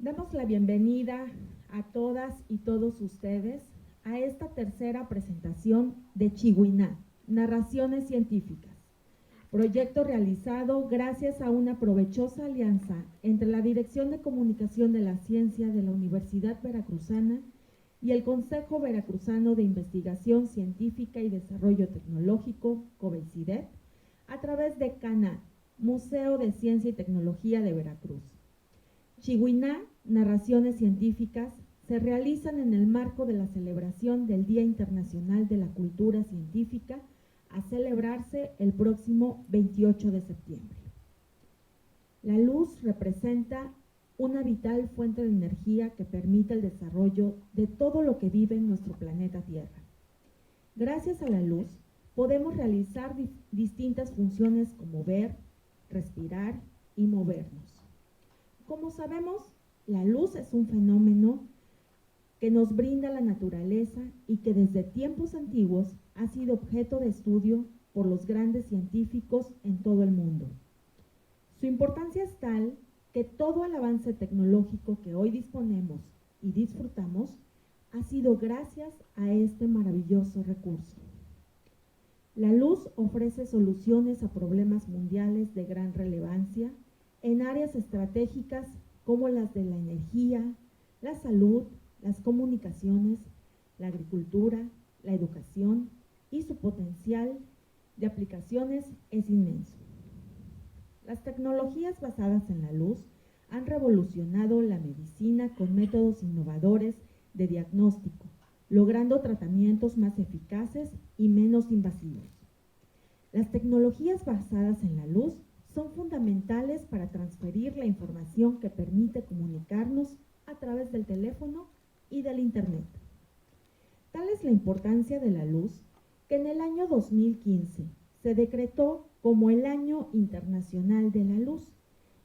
Damos la bienvenida a todas y todos ustedes a esta tercera presentación de Chihuiná, Narraciones Científicas, proyecto realizado gracias a una provechosa alianza entre la Dirección de Comunicación de la Ciencia de la Universidad Veracruzana y el Consejo Veracruzano de Investigación Científica y Desarrollo Tecnológico, COVECIDET, a través de CANA, Museo de Ciencia y Tecnología de Veracruz. Chihuiná, Narraciones Científicas, se realizan en el marco de la celebración del Día Internacional de la Cultura Científica, a celebrarse el próximo 28 de septiembre. La luz representa una vital fuente de energía que permite el desarrollo de todo lo que vive en nuestro planeta Tierra. Gracias a la luz, podemos realizar distintas funciones como ver, respirar y movernos. Como sabemos, la luz es un fenómeno que nos brinda la naturaleza y que desde tiempos antiguos ha sido objeto de estudio por los grandes científicos en todo el mundo. Su importancia es tal que todo el avance tecnológico que hoy disponemos y disfrutamos ha sido gracias a este maravilloso recurso. La luz ofrece soluciones a problemas mundiales de gran relevancia en áreas estratégicas como las de la energía, la salud, las comunicaciones, la agricultura, la educación, y su potencial de aplicaciones es inmenso. Las tecnologías basadas en la luz han revolucionado la medicina con métodos innovadores de diagnóstico, logrando tratamientos más eficaces y menos invasivos. Las tecnologías basadas en la luz son fundamentales para transferir la información que permite comunicarnos a través del teléfono y del Internet. Tal es la importancia de la luz que en el año 2015 se decretó como el Año Internacional de la Luz,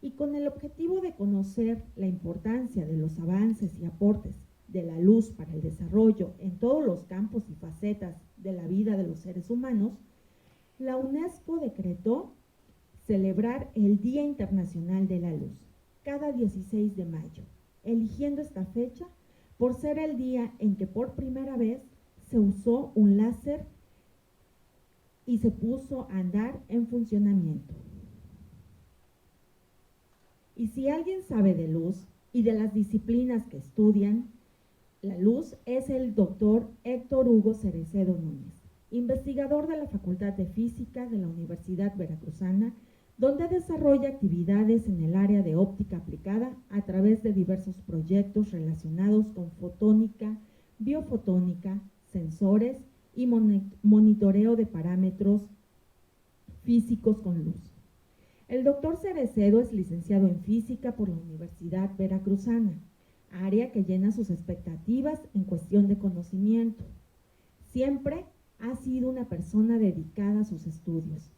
y con el objetivo de conocer la importancia de los avances y aportes de la luz para el desarrollo en todos los campos y facetas de la vida de los seres humanos, la UNESCO decretó celebrar el Día Internacional de la Luz cada 16 de mayo, eligiendo esta fecha por ser el día en que por primera vez se usó un láser y se puso a andar en funcionamiento. Y si alguien sabe de luz y de las disciplinas que estudian la luz, es el doctor Héctor Hugo Cerecedo Núñez, investigador de la Facultad de Física de la Universidad Veracruzana, donde desarrolla actividades en el área de óptica aplicada a través de diversos proyectos relacionados con fotónica, biofotónica, sensores y monitoreo de parámetros físicos con luz. El doctor Cerecedo es licenciado en Física por la Universidad Veracruzana, área que llena sus expectativas en cuestión de conocimiento. Siempre ha sido una persona dedicada a sus estudios.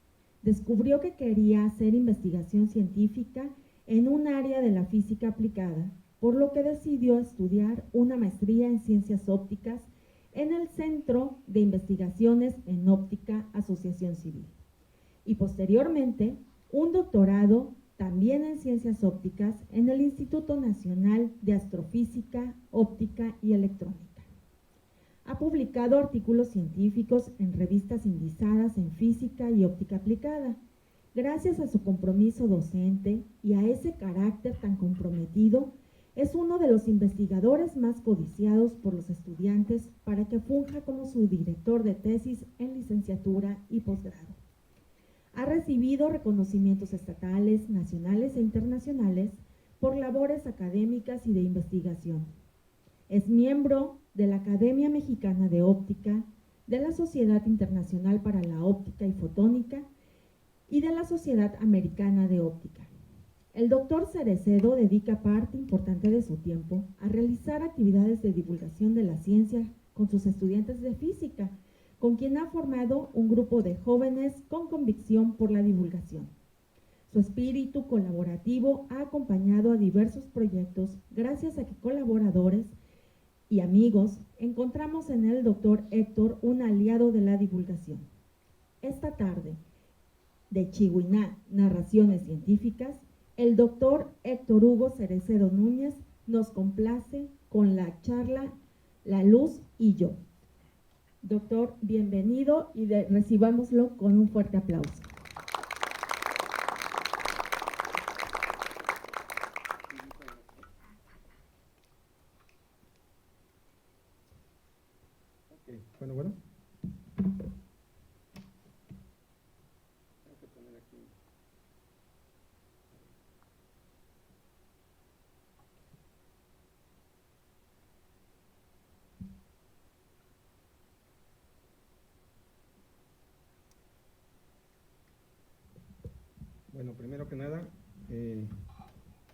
Descubrió que quería hacer investigación científica en un área de la física aplicada, por lo que decidió estudiar una maestría en ciencias ópticas en el Centro de Investigaciones en Óptica Asociación Civil, y posteriormente un doctorado también en ciencias ópticas en el Instituto Nacional de Astrofísica, Óptica y Electrónica. Ha publicado artículos científicos en revistas indizadas en física y óptica aplicada. Gracias a su compromiso docente y a ese carácter tan comprometido, es uno de los investigadores más codiciados por los estudiantes para que funja como su director de tesis en licenciatura y posgrado. Ha recibido reconocimientos estatales, nacionales e internacionales por labores académicas y de investigación. Es miembro de la Academia Mexicana de Óptica, de la Sociedad Internacional para la Óptica y Fotónica y de la Sociedad Americana de Óptica. El doctor Cerecedo dedica parte importante de su tiempo a realizar actividades de divulgación de la ciencia con sus estudiantes de física, con quien ha formado un grupo de jóvenes con convicción por la divulgación. Su espíritu colaborativo ha acompañado a diversos proyectos gracias a que colaboradores y amigos encontramos en el doctor Héctor un aliado de la divulgación. Esta tarde, de Chihuiná, Narraciones Científicas, el doctor Héctor Hugo Cerecedo Núñez nos complace con la charla La Luz y Yo. Doctor, bienvenido y recibámoslo con un fuerte aplauso. Okay. Bueno. Bueno, primero que nada,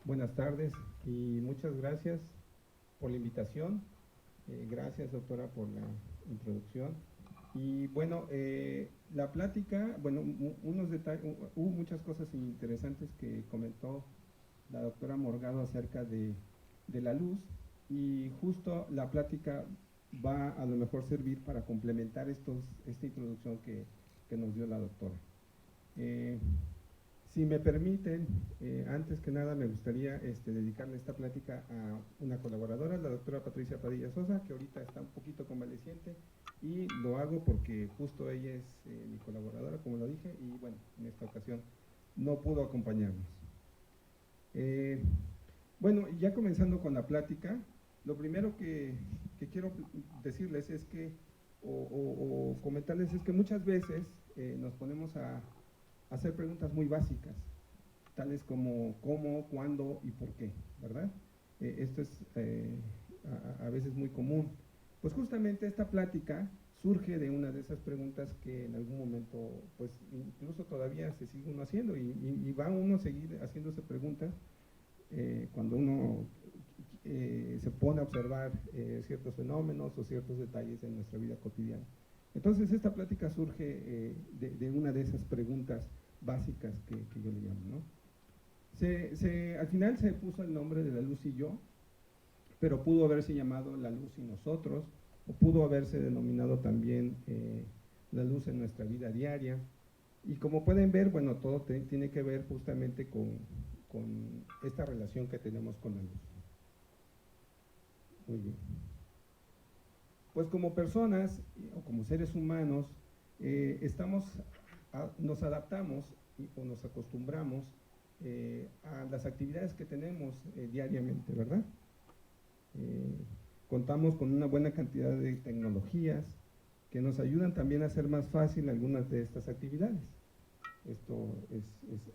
buenas tardes y muchas gracias por la invitación. Gracias, doctora, por la introducción. Y bueno, la plática, bueno, unos detalles, hubo muchas cosas interesantes que comentó la doctora Morgado acerca de la luz, y justo la plática va a lo mejor servir para complementar esta introducción que nos dio la doctora. Si me permiten, antes que nada me gustaría dedicarle esta plática a una colaboradora, la doctora Patricia Padilla Sosa, que ahorita está un poquito convaleciente, y lo hago porque justo ella es mi colaboradora, como lo dije, y bueno, en esta ocasión no pudo acompañarnos. Bueno, ya comenzando con la plática, lo primero que quiero decirles es que, o comentarles, es que muchas veces nos ponemos a hacer preguntas muy básicas, tales como cómo, cuándo y por qué, ¿verdad? Esto es a veces muy común. Pues justamente esta plática surge de una de esas preguntas que en algún momento, pues incluso todavía se sigue uno haciendo, y va uno a seguir haciéndose preguntas cuando uno se pone a observar ciertos fenómenos o ciertos detalles en nuestra vida cotidiana. Entonces esta plática surge de una de esas preguntas básicas que yo le llamo, ¿no? Al final se puso el nombre de La Luz y Yo, pero pudo haberse llamado La Luz y Nosotros, o pudo haberse denominado también La Luz en nuestra vida diaria. Y como pueden ver, bueno, todo tiene que ver justamente con esta relación que tenemos con la luz. Muy bien. Pues como personas o como seres humanos, nos adaptamos o nos acostumbramos a las actividades que tenemos diariamente, ¿verdad? Contamos con una buena cantidad de tecnologías que nos ayudan también a hacer más fácil algunas de estas actividades. Esto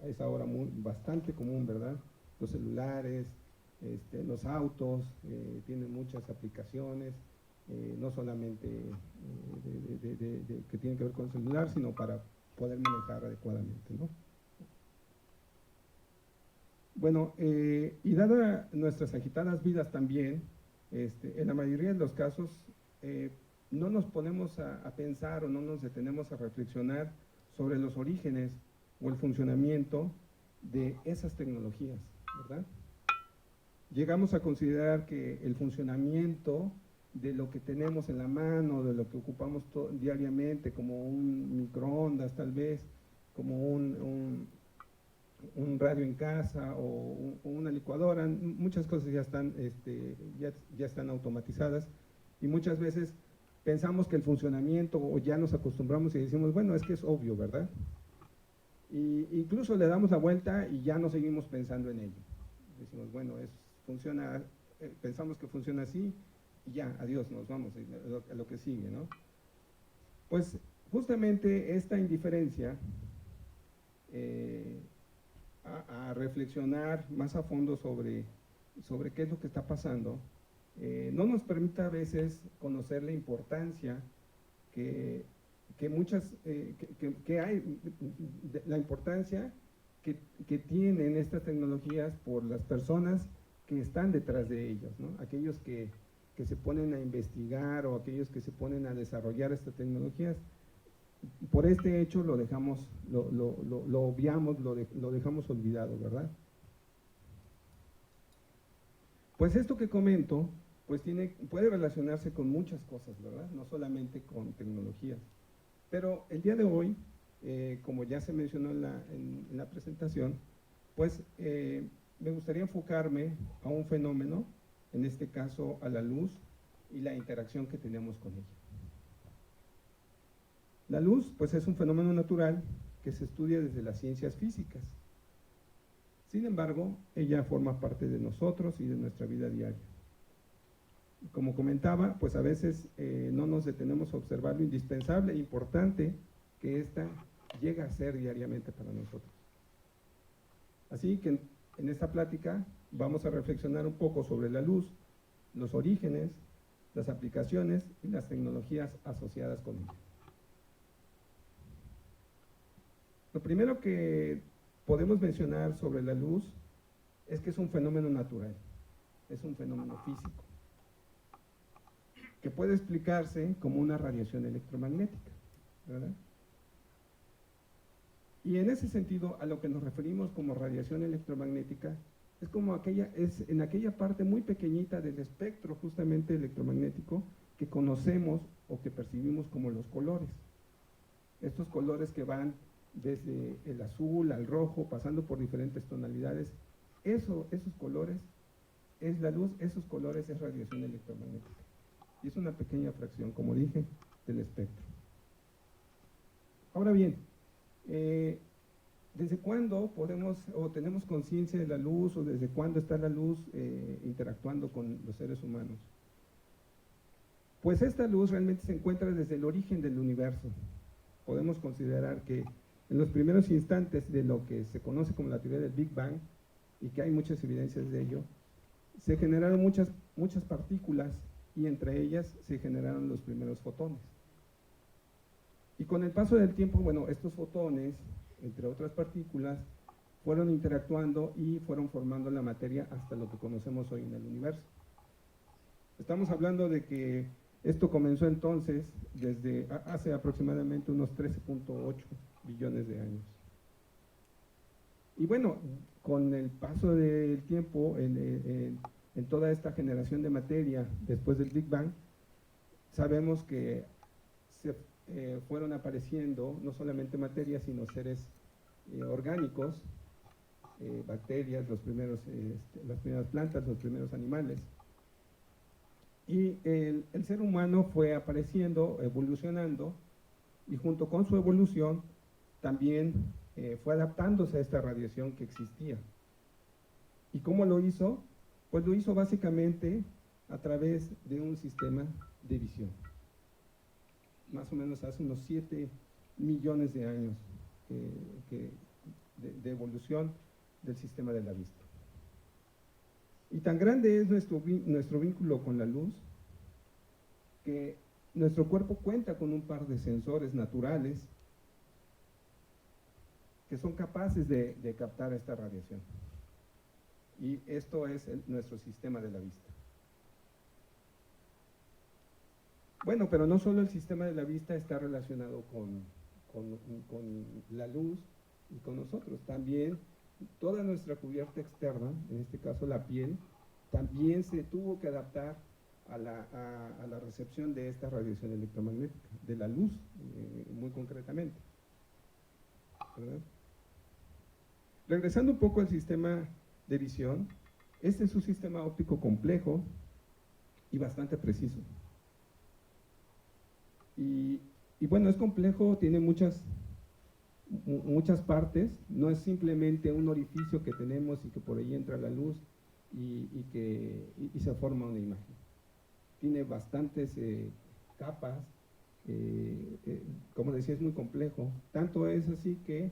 es ahora bastante común, ¿verdad? Los celulares, los autos tienen muchas aplicaciones, no solamente que tienen que ver con el celular, sino para poder manejar adecuadamente, ¿no? Bueno, y dada nuestras agitadas vidas también, en la mayoría de los casos no nos ponemos a pensar o no nos detenemos a reflexionar sobre los orígenes o el funcionamiento de esas tecnologías, ¿verdad? Llegamos a considerar que el funcionamiento de lo que tenemos en la mano, de lo que ocupamos diariamente, como un microondas tal vez, como un radio en casa o una licuadora, muchas cosas ya están automatizadas, y muchas veces pensamos que el funcionamiento, o ya nos acostumbramos y decimos, bueno, es que es obvio, ¿verdad? Y incluso le damos la vuelta y ya no seguimos pensando en ello. Decimos, bueno, funciona, pensamos que funciona así, y ya, adiós, nos vamos a lo que sigue, ¿no? Pues justamente esta indiferencia a reflexionar más a fondo sobre qué es lo que está pasando, no nos permite a veces conocer la importancia que hay, la importancia que tienen estas tecnologías por las personas que están detrás de ellas, ¿no? Aquellos que se ponen a investigar, o aquellos que se ponen a desarrollar estas tecnologías. Por este hecho lo dejamos, lo obviamos, lo dejamos olvidado, ¿verdad? Pues esto que comento, pues puede relacionarse con muchas cosas, ¿verdad? No solamente con tecnologías. Pero el día de hoy, como ya se mencionó en la presentación, pues me gustaría enfocarme a un fenómeno en este caso a la luz y la interacción que tenemos con ella. La luz, pues, es un fenómeno natural que se estudia desde las ciencias físicas. Sin embargo, ella forma parte de nosotros y de nuestra vida diaria. Como comentaba, pues a veces no nos detenemos a observar lo indispensable e importante que ésta llega a ser diariamente para nosotros. Así que en esta plática vamos a reflexionar un poco sobre la luz, los orígenes, las aplicaciones y las tecnologías asociadas con ella. Lo primero que podemos mencionar sobre la luz es que es un fenómeno natural, es un fenómeno físico, que puede explicarse como una radiación electromagnética, ¿verdad? Y en ese sentido, a lo que nos referimos como radiación electromagnética, es como en aquella parte muy pequeñita del espectro justamente electromagnético que conocemos o que percibimos como los colores. Estos colores que van desde el azul al rojo, pasando por diferentes tonalidades, esos colores es la luz, esos colores es radiación electromagnética. Y es una pequeña fracción, como dije, del espectro. Ahora bien, ¿desde cuándo podemos o tenemos conciencia de la luz o desde cuándo está la luz interactuando con los seres humanos? Pues esta luz realmente se encuentra desde el origen del universo. Podemos considerar que en los primeros instantes de lo que se conoce como la teoría del Big Bang, y que hay muchas evidencias de ello, se generaron muchas partículas y entre ellas se generaron los primeros fotones. Y con el paso del tiempo, bueno, estos fotones, entre otras partículas, fueron interactuando y fueron formando la materia hasta lo que conocemos hoy en el universo. Estamos hablando de que esto comenzó entonces desde hace aproximadamente unos 13.8 billones de años. Y bueno, con el paso del tiempo, en toda esta generación de materia después del Big Bang, sabemos que fueron apareciendo no solamente materia, sino seres orgánicos, bacterias, las primeras plantas, los primeros animales. Y el ser humano fue apareciendo, evolucionando, y junto con su evolución también fue adaptándose a esta radiación que existía. ¿Y cómo lo hizo? Pues lo hizo básicamente a través de un sistema de visión. Más o menos hace unos 7 millones de años de evolución del sistema de la vista. Y tan grande es nuestro vínculo con la luz que nuestro cuerpo cuenta con un par de sensores naturales que son capaces de captar esta radiación. Y esto es nuestro sistema de la vista. Bueno, pero no solo el sistema de la vista está relacionado con la luz y con nosotros, también toda nuestra cubierta externa, en este caso la piel, también se tuvo que adaptar a la recepción de esta radiación electromagnética, de la luz, muy concretamente, ¿verdad? Regresando un poco al sistema de visión, este es un sistema óptico complejo y bastante preciso. Y bueno, es complejo, tiene muchas partes, no es simplemente un orificio que tenemos y que por ahí entra la luz y se forma una imagen. Tiene bastantes capas, como decía, es muy complejo, tanto es así que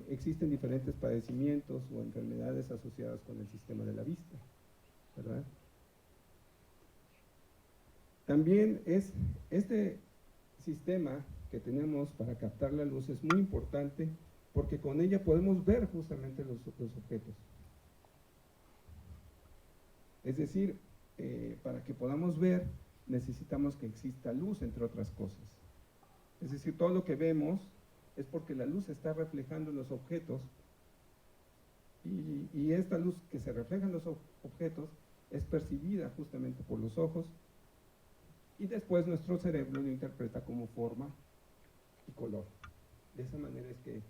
existen diferentes padecimientos o enfermedades asociadas con el sistema de la vista, ¿verdad? También este sistema que tenemos para captar la luz es muy importante porque con ella podemos ver justamente los objetos. Es decir, para que podamos ver necesitamos que exista luz, entre otras cosas. Es decir, todo lo que vemos es porque la luz está reflejando en los objetos y esta luz que se refleja en los objetos es percibida justamente por los ojos y después nuestro cerebro lo interpreta como forma y color. De esa manera es que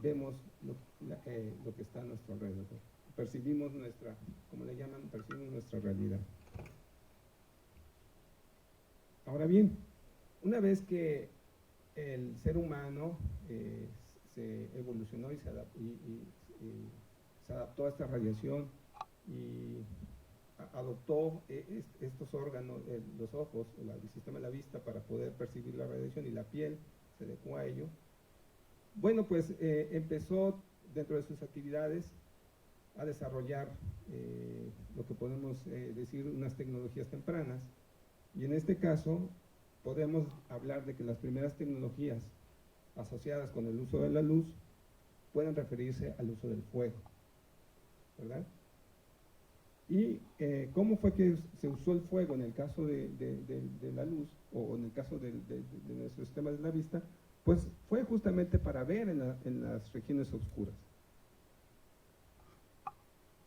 vemos lo que está a nuestro alrededor. percibimos nuestra, como le llaman, percibimos nuestra realidad. Ahora bien, una vez que el ser humano se evolucionó y se adaptó a esta radiación y adoptó estos órganos, los ojos, el sistema de la vista para poder percibir la radiación, y la piel se adecuó a ello. Bueno, pues empezó dentro de sus actividades a desarrollar lo que podemos decir unas tecnologías tempranas, y en este caso podemos hablar de que las primeras tecnologías asociadas con el uso de la luz pueden referirse al uso del fuego, ¿verdad? Y cómo fue que se usó el fuego en el caso de la luz, o en el caso de nuestro sistema de la vista, pues fue justamente para ver en las regiones oscuras.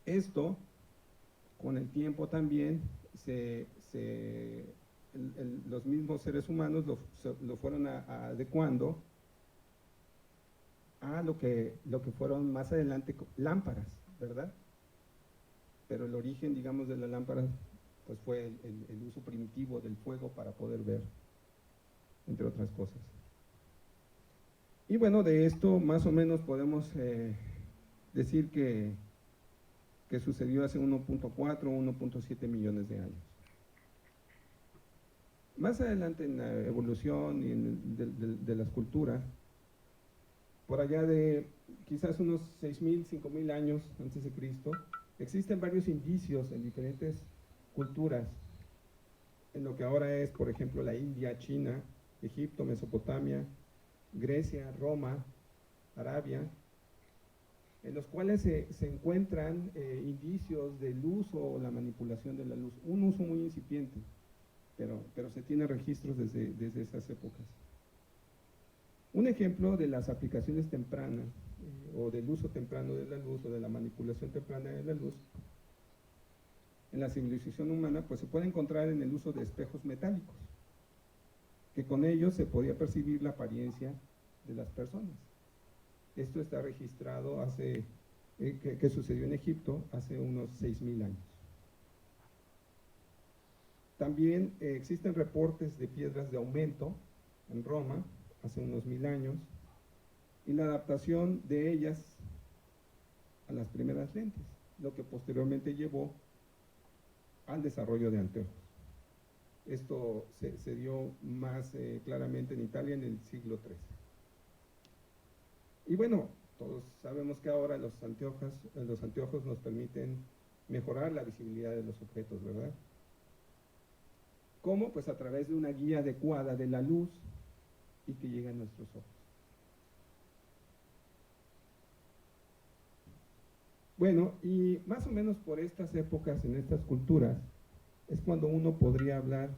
Esto, con el tiempo también, los mismos seres humanos lo fueron adecuando a lo que fueron más adelante lámparas, ¿verdad? Pero el origen, digamos, de la lámpara pues fue el uso primitivo del fuego para poder ver, entre otras cosas. Y bueno, de esto más o menos podemos decir que sucedió hace 1.4 o 1.7 millones de años. Más adelante en la evolución y de las culturas, por allá de quizás unos 6.000, 5.000 años antes de Cristo, existen varios indicios en diferentes culturas, en lo que ahora es, por ejemplo, la India, China, Egipto, Mesopotamia, Grecia, Roma, Arabia, en los cuales se encuentran indicios del uso o la manipulación de la luz. Un uso muy incipiente, pero se tiene registros desde esas épocas. Un ejemplo de las aplicaciones tempranas o del uso temprano de la luz o de la manipulación temprana de la luz en la civilización humana, pues se puede encontrar en el uso de espejos metálicos, que con ellos se podía percibir la apariencia de las personas. Esto está registrado que sucedió en Egipto hace unos 6.000 años. También existen reportes de piedras de aumento en Roma hace unos 1.000 años, y la adaptación de ellas a las primeras lentes, lo que posteriormente llevó al desarrollo de anteojos. Esto se dio más claramente en Italia en el siglo XIII. Y bueno, todos sabemos que ahora los anteojos nos permiten mejorar la visibilidad de los objetos, ¿verdad? ¿Cómo? Pues a través de una guía adecuada de la luz y que llega a nuestros ojos. Bueno, y más o menos por estas épocas, en estas culturas, es cuando uno podría hablar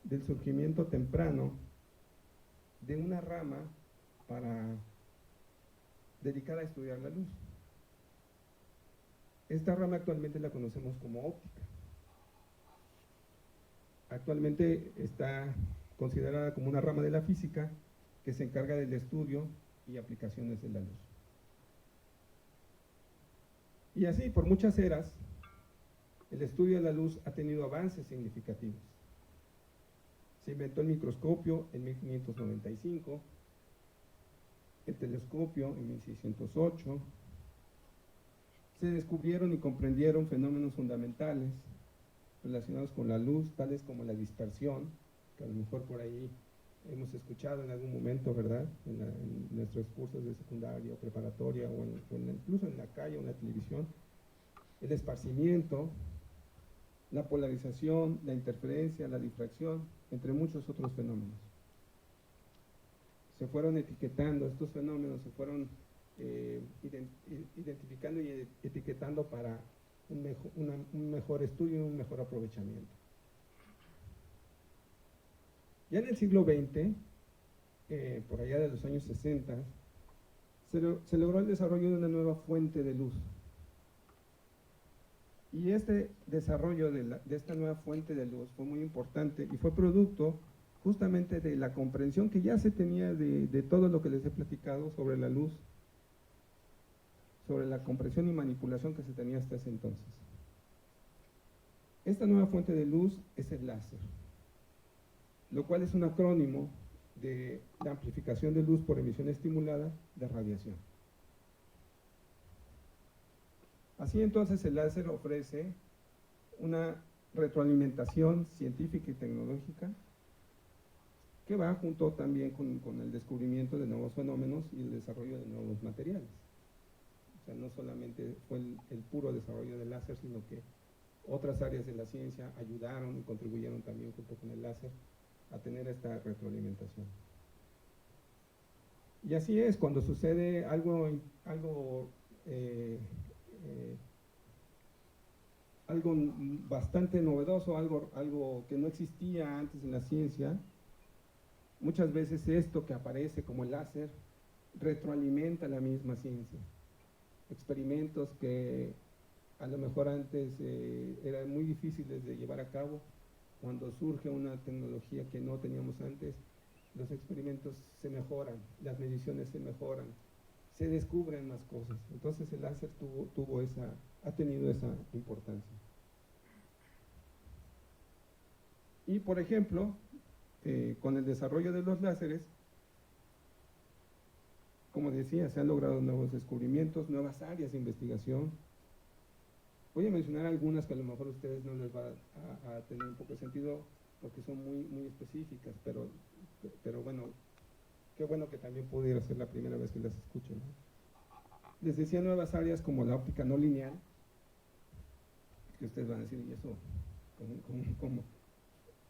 del surgimiento temprano de una rama dedicada a estudiar la luz. Esta rama actualmente la conocemos como óptica. Actualmente está considerada como una rama de la física que se encarga del estudio y aplicaciones de la luz. Y así, por muchas eras, el estudio de la luz ha tenido avances significativos. Se inventó el microscopio en 1595, el telescopio en 1608, se descubrieron y comprendieron fenómenos fundamentales relacionados con la luz, tales como la dispersión, que a lo mejor por ahí hemos escuchado en algún momento, ¿verdad? En nuestros cursos de secundaria o preparatoria, incluso en la calle o en la televisión, el esparcimiento, la polarización, la interferencia, la difracción, entre muchos otros fenómenos. Se fueron etiquetando, estos fenómenos se fueron identificando y etiquetando para un mejor estudio y un mejor aprovechamiento. Ya en el siglo XX, por allá de los años 60, se logró el desarrollo de una nueva fuente de luz. Y este desarrollo de esta nueva fuente de luz fue muy importante y fue producto justamente de la comprensión que ya se tenía de todo lo que les he platicado sobre la luz. sobre la compresión y manipulación que se tenía hasta ese entonces. Esta nueva fuente de luz es el láser, lo cual es un acrónimo de la amplificación de luz por emisión estimulada de radiación. Así entonces el láser ofrece una retroalimentación científica y tecnológica que va junto también con el descubrimiento de nuevos fenómenos y el desarrollo de nuevos materiales. O sea, no solamente fue el puro desarrollo del láser, sino que otras áreas de la ciencia ayudaron y contribuyeron también junto con el láser a tener esta retroalimentación. Y así es, cuando sucede algo bastante novedoso, algo que no existía antes en la ciencia, muchas veces esto que aparece como el láser retroalimenta la misma ciencia. Experimentos que a lo mejor antes eran muy difíciles de llevar a cabo, cuando surge una tecnología que no teníamos antes, los experimentos se mejoran, las mediciones se mejoran, se descubren más cosas. Entonces el láser ha tenido esa importancia. Y por ejemplo, con el desarrollo de los láseres, como decía, se han logrado nuevos descubrimientos, nuevas áreas de investigación. Voy a mencionar algunas que a lo mejor a ustedes no les va a tener un poco de sentido porque son muy específicas, pero bueno, qué bueno que también pudiera ser la primera vez que las escuchen, ¿no? Les decía nuevas áreas como la óptica no lineal, que ustedes van a decir, ¿y eso cómo?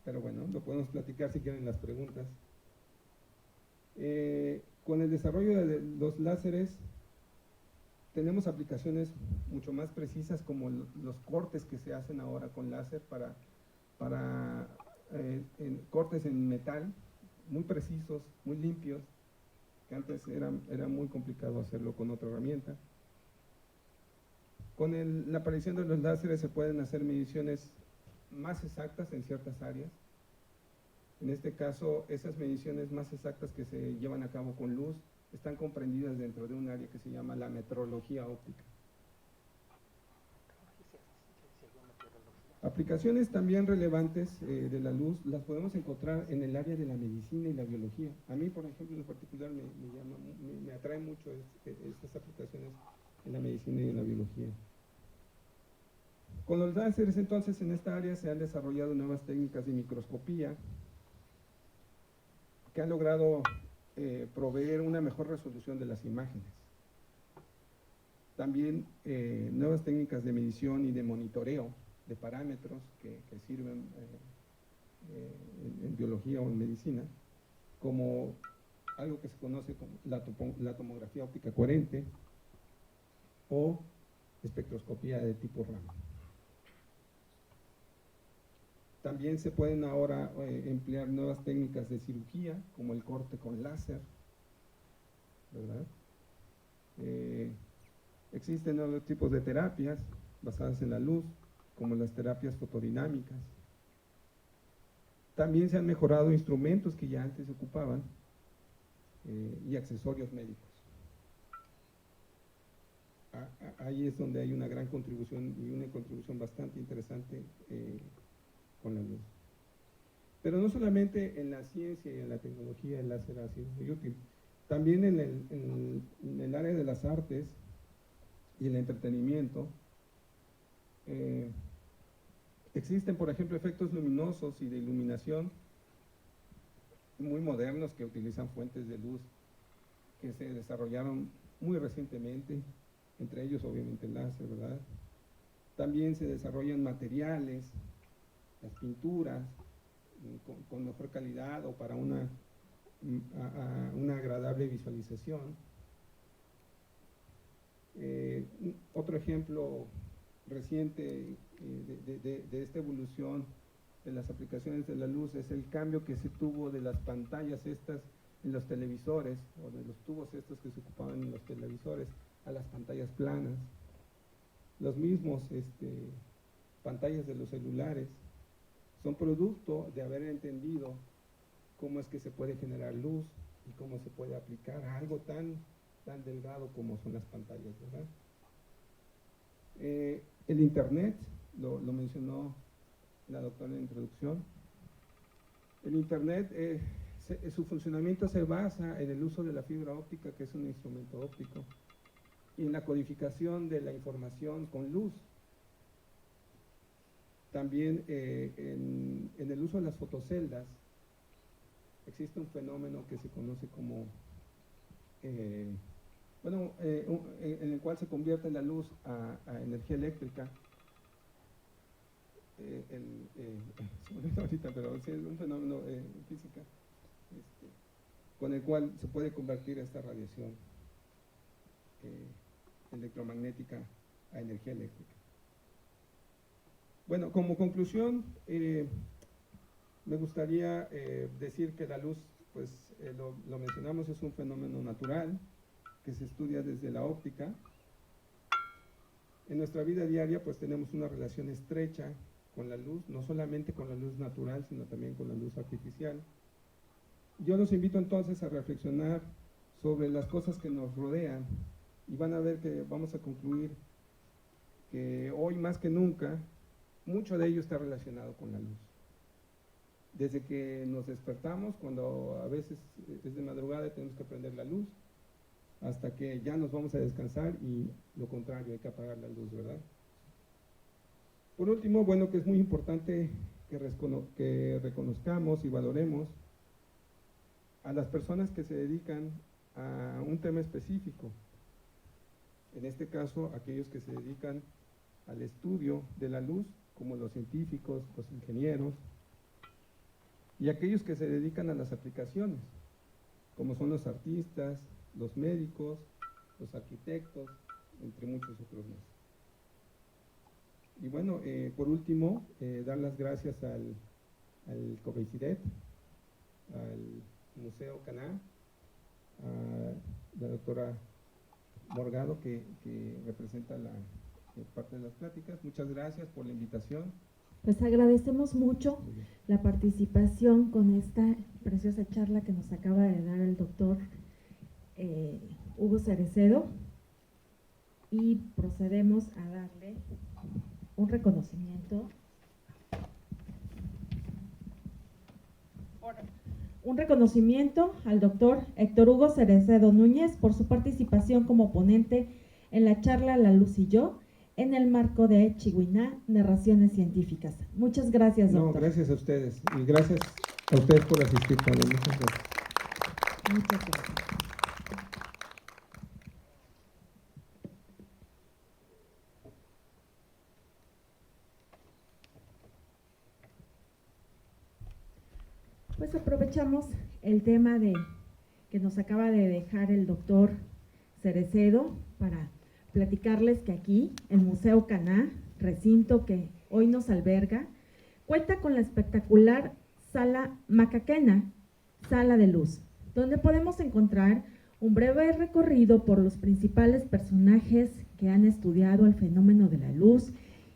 Pero bueno, lo podemos platicar si quieren las preguntas. Con el desarrollo de los láseres, tenemos aplicaciones mucho más precisas como los cortes que se hacen ahora con láser para cortes en metal, muy precisos, muy limpios, que antes era muy complicado hacerlo con otra herramienta. Con la aparición de los láseres se pueden hacer mediciones más exactas en ciertas áreas. En este caso, esas mediciones más exactas que se llevan a cabo con luz están comprendidas dentro de un área que se llama la metrología óptica. Aplicaciones también relevantes de la luz las podemos encontrar en el área de la medicina y la biología. A mí, por ejemplo, en particular me atrae mucho estas aplicaciones en la medicina y en la biología. Con los láseres, entonces, en esta área se han desarrollado nuevas técnicas de microscopía que han logrado proveer una mejor resolución de las imágenes. También nuevas técnicas de medición y de monitoreo de parámetros que sirven en biología o en medicina, como algo que se conoce como la tomografía óptica coherente o espectroscopía de tipo Raman. También se pueden ahora emplear nuevas técnicas de cirugía, como el corte con láser, ¿verdad? Existen nuevos tipos de terapias basadas en la luz, como las terapias fotodinámicas. También se han mejorado instrumentos que ya antes se ocupaban y accesorios médicos. Ahí es donde hay una gran contribución y una contribución bastante interesante con la luz. Pero no solamente en la ciencia y en la tecnología el láser ha sido muy útil, también en el área de las artes y el entretenimiento. Existen, por ejemplo, efectos luminosos y de iluminación muy modernos que utilizan fuentes de luz que se desarrollaron muy recientemente, entre ellos obviamente el láser, ¿verdad? También se desarrollan materiales, las pinturas, con mejor calidad o para una agradable visualización. Otro ejemplo reciente de esta evolución de las aplicaciones de la luz es el cambio que se tuvo de las pantallas estas en los televisores, o de los tubos estos que se ocupaban en los televisores, a las pantallas planas. Los mismos pantallas de los celulares son producto de haber entendido cómo es que se puede generar luz y cómo se puede aplicar a algo tan tan delgado como son las pantallas, ¿verdad? El Internet, lo mencionó la doctora en la introducción. El Internet, su funcionamiento se basa en el uso de la fibra óptica, que es un instrumento óptico, y en la codificación de la información con luz. También en el uso de las fotoceldas existe un fenómeno que se conoce como, en el cual se convierte la luz a energía eléctrica. Se me olvidó ahorita, pero sí es un fenómeno física, con el cual se puede convertir esta radiación electromagnética a energía eléctrica. Bueno, como conclusión, me gustaría decir que la luz, pues lo mencionamos, es un fenómeno natural que se estudia desde la óptica. En nuestra vida diaria, pues tenemos una relación estrecha con la luz, no solamente con la luz natural, sino también con la luz artificial. Yo los invito entonces a reflexionar sobre las cosas que nos rodean, y van a ver que vamos a concluir que hoy más que nunca, mucho de ello está relacionado con la luz. Desde que nos despertamos, cuando a veces es de madrugada y tenemos que prender la luz, hasta que ya nos vamos a descansar y lo contrario, hay que apagar la luz, ¿verdad? Por último, bueno, que es muy importante que reconozcamos y valoremos a las personas que se dedican a un tema específico. En este caso, aquellos que se dedican al estudio de la luz, como los científicos, los ingenieros, y aquellos que se dedican a las aplicaciones, como son los artistas, los médicos, los arquitectos, entre muchos otros más. Y bueno, por último, dar las gracias al COBEICIDET, al Museo Caná, a la doctora Morgado, que representa la parte de las pláticas. Muchas gracias por la invitación. Pues agradecemos mucho la participación con esta preciosa charla que nos acaba de dar el doctor Hugo Cerecedo, y procedemos a darle un reconocimiento. Un reconocimiento al doctor Héctor Hugo Cerecedo Núñez por su participación como ponente en la charla La Luz y Yo, en el marco de Chihuiná, Narraciones Científicas. Muchas gracias, doctor. No, gracias a ustedes, y gracias a ustedes por asistir también. Muchas gracias. Muchas gracias. Pues aprovechamos el tema que nos acaba de dejar el doctor Cerecedo para platicarles que aquí el Museo Caná, recinto que hoy nos alberga, cuenta con la espectacular Sala Macaquena, Sala de Luz, donde podemos encontrar un breve recorrido por los principales personajes que han estudiado el fenómeno de la luz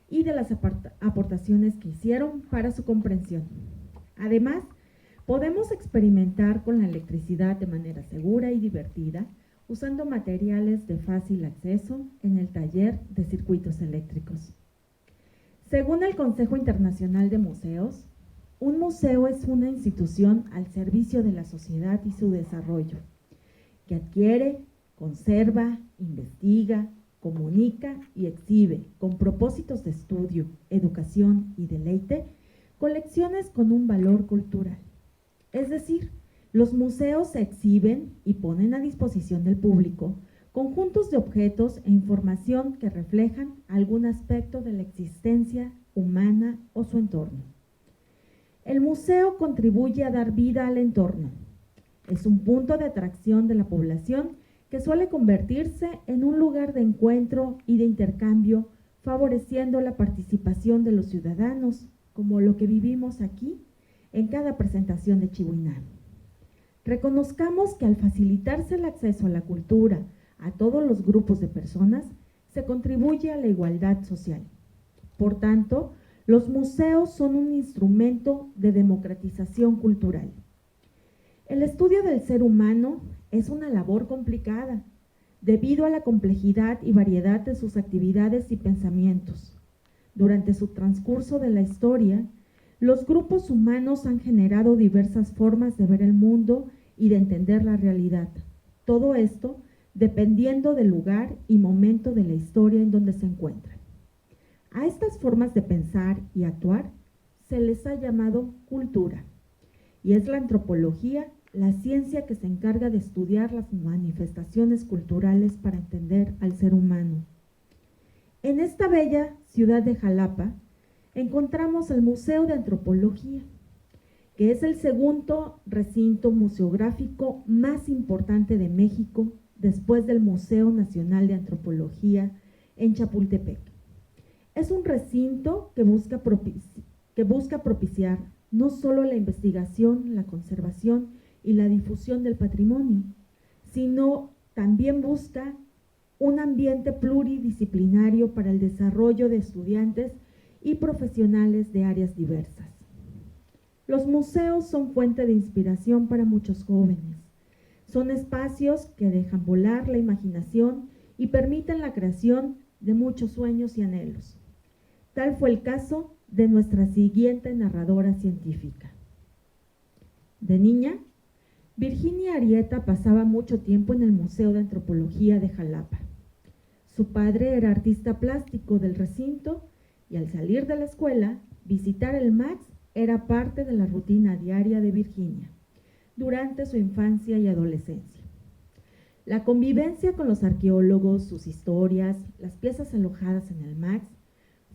y de las aportaciones que hicieron para su comprensión. Además, podemos experimentar con la electricidad de manera segura y divertida, usando materiales de fácil acceso en el taller de circuitos eléctricos. Según el Consejo Internacional de Museos, un museo es una institución al servicio de la sociedad y su desarrollo, que adquiere, conserva, investiga, comunica y exhibe, con propósitos de estudio, educación y deleite, colecciones con un valor cultural. Es decir, los museos se exhiben y ponen a disposición del público conjuntos de objetos e información que reflejan algún aspecto de la existencia humana o su entorno. El museo contribuye a dar vida al entorno. Es un punto de atracción de la población que suele convertirse en un lugar de encuentro y de intercambio, favoreciendo la participación de los ciudadanos, como lo que vivimos aquí en cada presentación de Chihuiná. Reconozcamos que al facilitarse el acceso a la cultura a todos los grupos de personas, se contribuye a la igualdad social. Por tanto, los museos son un instrumento de democratización cultural. El estudio del ser humano es una labor complicada, debido a la complejidad y variedad de sus actividades y pensamientos. Durante su transcurso de la historia, los grupos humanos han generado diversas formas de ver el mundo y de entender la realidad. Todo esto dependiendo del lugar y momento de la historia en donde se encuentran. A estas formas de pensar y actuar se les ha llamado cultura, y es la antropología la ciencia que se encarga de estudiar las manifestaciones culturales para entender al ser humano. En esta bella ciudad de Jalapa encontramos el Museo de Antropología, que es el segundo recinto museográfico más importante de México después del Museo Nacional de Antropología en Chapultepec. Es un recinto que busca propiciar no solo la investigación, la conservación y la difusión del patrimonio, sino también busca un ambiente pluridisciplinario para el desarrollo de estudiantes y profesionales de áreas diversas. Los museos son fuente de inspiración para muchos jóvenes. Son espacios que dejan volar la imaginación y permiten la creación de muchos sueños y anhelos. Tal fue el caso de nuestra siguiente narradora científica. De niña, Virginia Arieta pasaba mucho tiempo en el Museo de Antropología de Jalapa. Su padre era artista plástico del recinto y al salir de la escuela, visitar el MAX era parte de la rutina diaria de Virginia durante su infancia y adolescencia. La convivencia con los arqueólogos, sus historias, las piezas alojadas en el MAX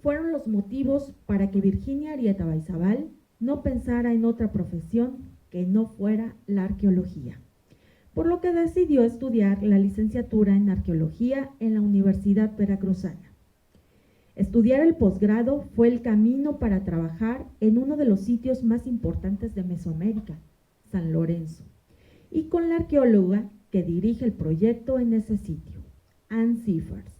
fueron los motivos para que Virginia Arieta Baizabal no pensara en otra profesión que no fuera la arqueología, por lo que decidió estudiar la licenciatura en arqueología en la Universidad Veracruzana. Estudiar el posgrado fue el camino para trabajar en uno de los sitios más importantes de Mesoamérica, San Lorenzo, y con la arqueóloga que dirige el proyecto en ese sitio, Ann Sifers.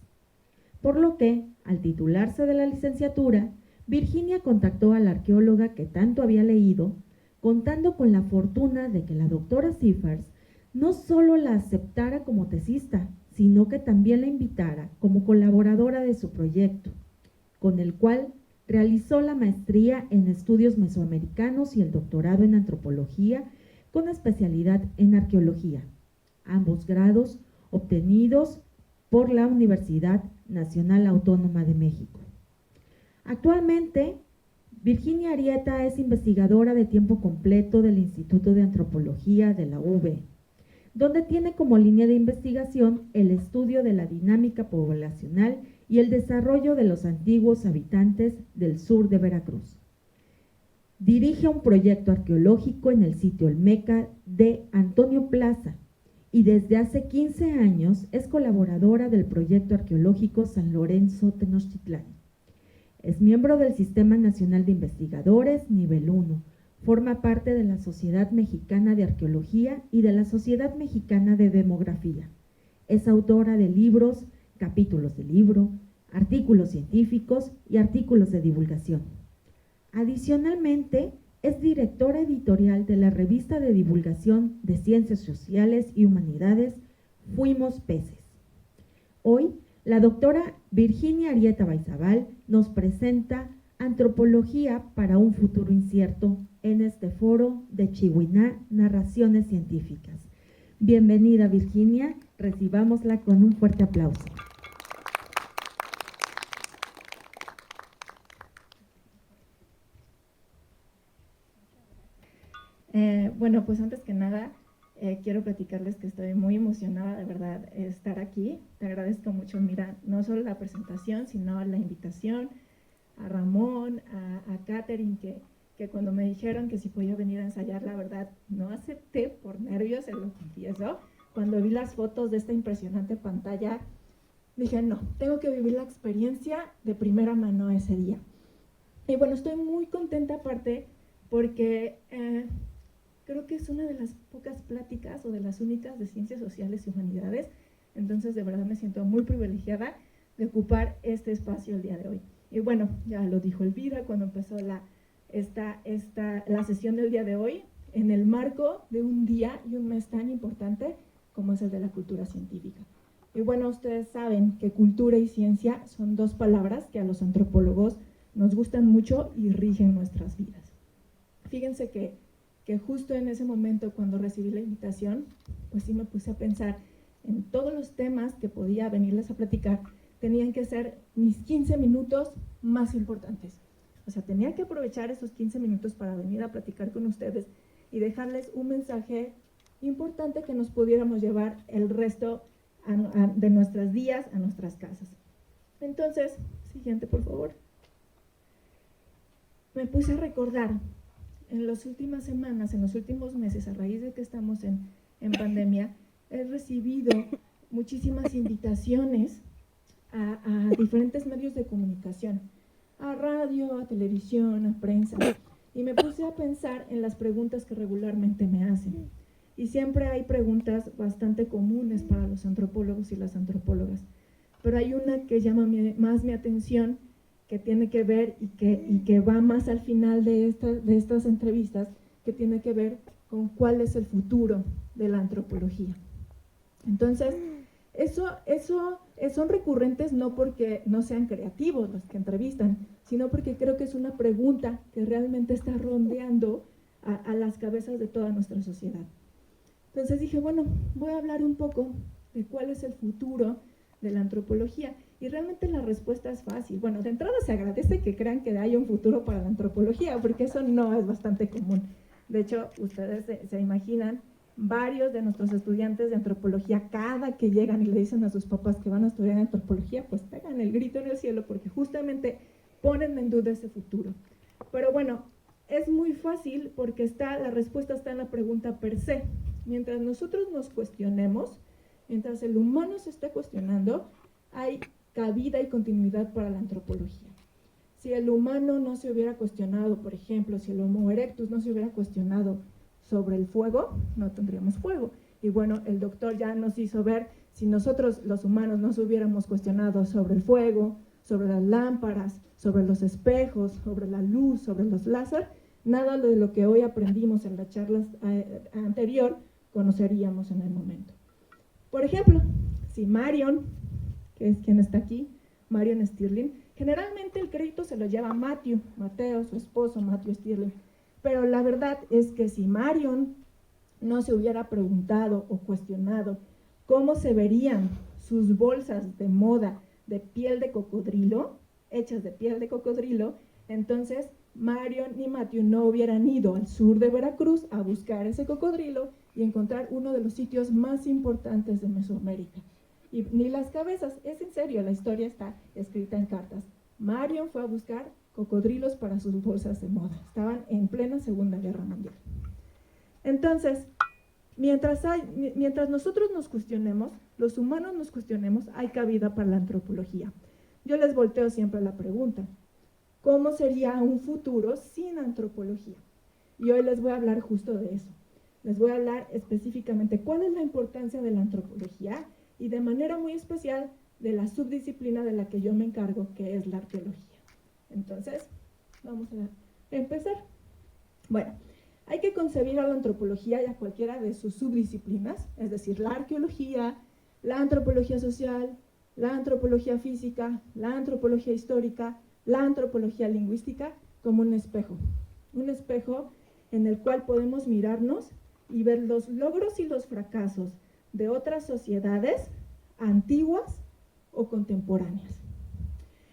Por lo que, al titularse de la licenciatura, Virginia contactó a la arqueóloga que tanto había leído, contando con la fortuna de que la doctora Sifers no solo la aceptara como tesista, sino que también la invitara como colaboradora de su proyecto, con el cual realizó la maestría en estudios mesoamericanos y el doctorado en antropología con especialidad en arqueología, ambos grados obtenidos por la Universidad Nacional Autónoma de México. Actualmente, Virginia Arieta es investigadora de tiempo completo del Instituto de Antropología de la UV, donde tiene como línea de investigación el estudio de la dinámica poblacional y el desarrollo de los antiguos habitantes del sur de Veracruz. Dirige un proyecto arqueológico en el sitio Olmeca de Antonio Plaza y desde hace 15 años es colaboradora del proyecto arqueológico San Lorenzo Tenochtitlán. Es miembro del Sistema Nacional de Investigadores Nivel 1, forma parte de la Sociedad Mexicana de Arqueología y de la Sociedad Mexicana de Demografía. Es autora de libros, capítulos de libro, artículos científicos y artículos de divulgación. Adicionalmente, es directora editorial de la revista de divulgación de Ciencias Sociales y Humanidades Fuimos Peces. Hoy, la doctora Virginia Arieta Baizabal nos presenta Antropología para un futuro incierto en este foro de Chihuiná, Narraciones Científicas. Bienvenida, Virginia, recibámosla con un fuerte aplauso. Bueno, pues antes que nada, quiero platicarles que estoy muy emocionada de verdad estar aquí. Te agradezco mucho, mira, no solo la presentación, sino la invitación a Ramón, a Catherine, que cuando me dijeron que si podía venir a ensayar, la verdad, no acepté por nervios, se lo confieso. Cuando vi las fotos de esta impresionante pantalla, dije, no, tengo que vivir la experiencia de primera mano ese día. Y bueno, estoy muy contenta aparte porque creo que es una de las pocas pláticas o de las únicas de ciencias sociales y humanidades. Entonces, de verdad me siento muy privilegiada de ocupar este espacio el día de hoy. Y bueno, ya lo dijo Elvira cuando empezó la sesión del día de hoy, en el marco de un día y un mes tan importante como es el de la cultura científica. Y bueno, ustedes saben que cultura y ciencia son dos palabras que a los antropólogos nos gustan mucho y rigen nuestras vidas. Fíjense que justo en ese momento, cuando recibí la invitación, pues sí me puse a pensar en todos los temas que podía venirles a platicar. Tenían que ser mis 15 minutos más importantes. O sea, tenía que aprovechar esos 15 minutos para venir a platicar con ustedes y dejarles un mensaje importante que nos pudiéramos llevar el resto de nuestros días a nuestras casas. Entonces, siguiente, por favor. Me puse a recordar en las últimas semanas, en los últimos meses, a raíz de que estamos en pandemia, he recibido muchísimas invitaciones a diferentes medios de comunicación, a radio, a televisión, a prensa, y me puse a pensar en las preguntas que regularmente me hacen. Y siempre hay preguntas bastante comunes para los antropólogos y las antropólogas, pero hay una que llama más mi atención, que tiene que ver y que va más al final de estas entrevistas, que tiene que ver con cuál es el futuro de la antropología. Entonces, son recurrentes no porque no sean creativos los que entrevistan, sino porque creo que es una pregunta que realmente está rondeando a las cabezas de toda nuestra sociedad. Entonces dije, bueno, voy a hablar un poco de cuál es el futuro de la antropología. Y realmente la respuesta es fácil. Bueno, de entrada se agradece que crean que haya un futuro para la antropología, porque eso no es bastante común. De hecho, ustedes se imaginan, varios de nuestros estudiantes de antropología, cada que llegan y le dicen a sus papás que van a estudiar antropología, pues pegan el grito en el cielo, porque justamente ponen en duda ese futuro. Pero bueno, es muy fácil porque la respuesta está en la pregunta per se. Mientras nosotros nos cuestionemos, mientras el humano se esté cuestionando, hay cabida y continuidad para la antropología. Si el humano no se hubiera cuestionado, por ejemplo, si el Homo erectus no se hubiera cuestionado sobre el fuego, no tendríamos fuego. Y bueno, el doctor ya nos hizo ver, si nosotros los humanos no se hubiéramos cuestionado sobre el fuego, sobre las lámparas, sobre los espejos, sobre la luz, sobre los láser, nada de lo que hoy aprendimos en la charla anterior conoceríamos en el momento. Por ejemplo, si Marion, que es quien está aquí, Marion Stirling, generalmente el crédito se lo lleva Mateo, su esposo, Matthew Stirling, pero la verdad es que si Marion no se hubiera preguntado o cuestionado cómo se verían sus bolsas de moda de piel de cocodrilo, hechas de piel de cocodrilo, entonces Marion y Matthew no hubieran ido al sur de Veracruz a buscar ese cocodrilo y encontrar uno de los sitios más importantes de Mesoamérica. Y ni las cabezas, es en serio, la historia está escrita en cartas. Marion fue a buscar cocodrilos para sus bolsas de moda. Estaban en plena Segunda Guerra Mundial. Entonces, mientras nosotros nos cuestionemos, los humanos nos cuestionemos, hay cabida para la antropología. Yo les volteo siempre la pregunta, ¿cómo sería un futuro sin antropología? Y hoy les voy a hablar justo de eso. Les voy a hablar específicamente cuál es la importancia de la antropología y de manera muy especial de la subdisciplina de la que yo me encargo, que es la arqueología. Entonces, vamos a empezar. Bueno, hay que concebir a la antropología y a cualquiera de sus subdisciplinas, es decir, la arqueología, la antropología social, la antropología física, la antropología histórica, la antropología lingüística, como un espejo en el cual podemos mirarnos y ver los logros y los fracasos de otras sociedades antiguas o contemporáneas.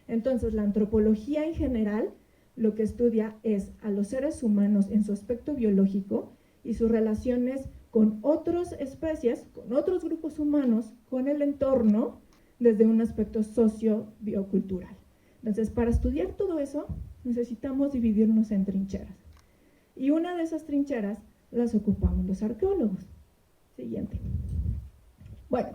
Entonces, la antropología en general lo que estudia es a los seres humanos en su aspecto biológico y sus relaciones con otras especies, con otros grupos humanos, con el entorno, desde un aspecto socio-biocultural. Entonces, para estudiar todo eso, necesitamos dividirnos en trincheras. Y una de esas trincheras las ocupamos los arqueólogos. Siguiente. Bueno,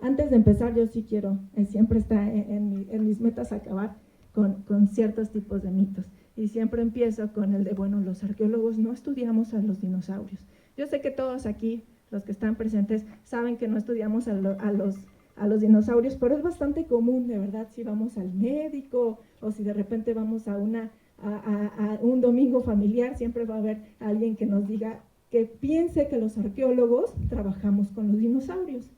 antes de empezar, yo sí quiero, siempre está en mis metas acabar con ciertos tipos de mitos. Y siempre empiezo con el de, bueno, los arqueólogos no estudiamos a los dinosaurios. Yo sé que todos aquí, los que están presentes, saben que no estudiamos a los dinosaurios, pero es bastante común, de verdad, si vamos al médico o si de repente vamos a un domingo familiar, siempre va a haber alguien que nos diga, que piense que los arqueólogos trabajamos con los dinosaurios.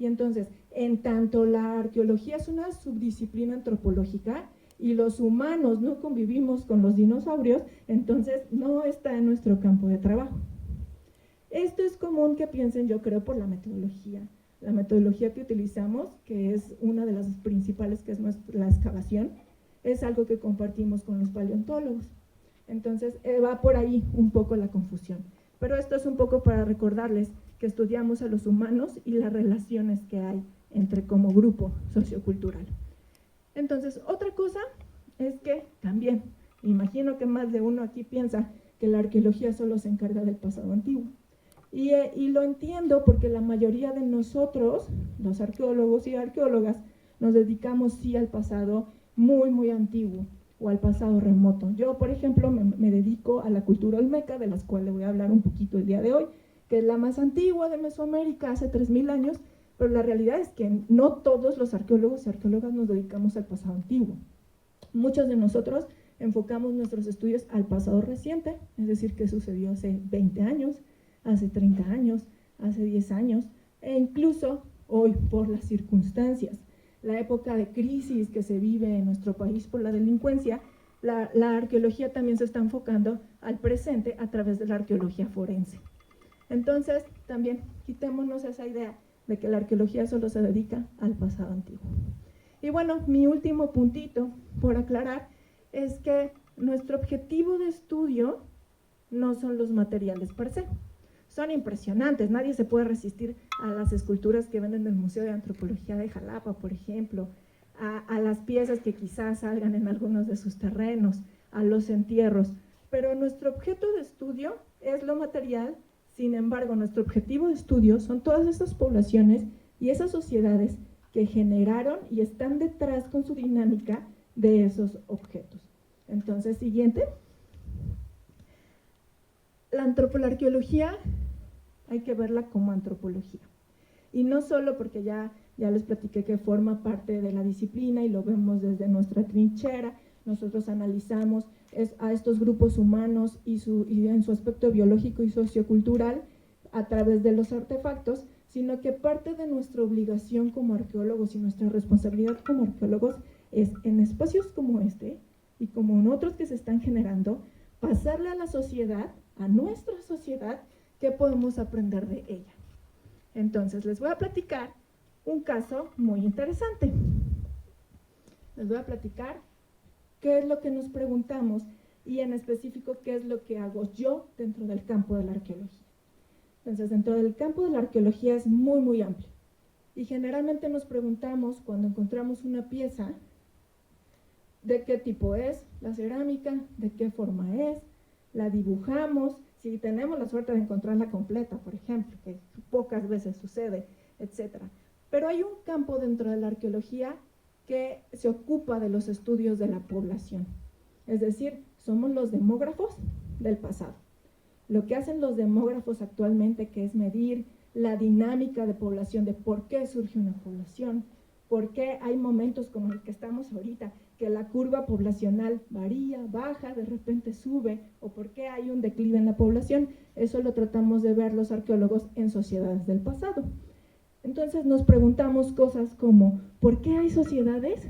Y entonces, en tanto la arqueología es una subdisciplina antropológica y los humanos no convivimos con los dinosaurios, entonces no está en nuestro campo de trabajo. Esto es común que piensen, yo creo, por la metodología. La metodología que utilizamos, que es una de las principales, que es la excavación, es algo que compartimos con los paleontólogos. Entonces, va por ahí un poco la confusión. Pero esto es un poco para recordarles que estudiamos a los humanos y las relaciones que hay entre como grupo sociocultural. Entonces, otra cosa es que también, imagino que más de uno aquí piensa que la arqueología solo se encarga del pasado antiguo. Y lo entiendo porque la mayoría de nosotros, los arqueólogos y arqueólogas, nos dedicamos sí al pasado muy, muy antiguo o al pasado remoto. Yo, por ejemplo, me dedico a la cultura olmeca, de las cuales voy a hablar un poquito el día de hoy, que es la más antigua de Mesoamérica, hace 3000 años, pero la realidad es que no todos los arqueólogos y arqueólogas nos dedicamos al pasado antiguo. Muchos de nosotros enfocamos nuestros estudios al pasado reciente, es decir, que sucedió hace 20 años, hace 30 años, hace 10 años, e incluso hoy por las circunstancias, la época de crisis que se vive en nuestro país por la delincuencia, la arqueología también se está enfocando al presente a través de la arqueología forense. Entonces, también quitémonos esa idea de que la arqueología solo se dedica al pasado antiguo. Y bueno, mi último puntito por aclarar es que nuestro objetivo de estudio no son los materiales per se. Son impresionantes, nadie se puede resistir a las esculturas que ven en el Museo de Antropología de Jalapa, por ejemplo, a las piezas que quizás salgan en algunos de sus terrenos, a los entierros, pero nuestro objeto de estudio es lo material. Sin embargo, nuestro objetivo de estudio son todas esas poblaciones y esas sociedades que generaron y están detrás con su dinámica de esos objetos. Entonces, siguiente. La arqueología hay que verla como antropología. Y no solo porque ya les platiqué que forma parte de la disciplina y lo vemos desde nuestra trinchera. Nosotros analizamos a estos grupos humanos y en su aspecto biológico y sociocultural a través de los artefactos, sino que parte de nuestra obligación como arqueólogos y nuestra responsabilidad como arqueólogos es, en espacios como este y como en otros que se están generando, pasarle a la sociedad, a nuestra sociedad, qué podemos aprender de ella. Entonces, les voy a platicar un caso muy interesante. Les voy a platicar qué es lo que nos preguntamos y en específico qué es lo que hago yo dentro del campo de la arqueología. Entonces, dentro del campo de la arqueología es muy, muy amplio. Y generalmente nos preguntamos, cuando encontramos una pieza, de qué tipo es la cerámica, de qué forma es, la dibujamos, si tenemos la suerte de encontrarla completa, por ejemplo, que pocas veces sucede, etc. Pero hay un campo dentro de la arqueología que se ocupa de los estudios de la población. Es decir, somos los demógrafos del pasado. Lo que hacen los demógrafos actualmente, que es medir la dinámica de población, de por qué surge una población, por qué hay momentos como el que estamos ahorita, que la curva poblacional varía, baja, de repente sube, o por qué hay un declive en la población. Eso lo tratamos de ver los arqueólogos en sociedades del pasado. Entonces nos preguntamos cosas como, ¿por qué hay sociedades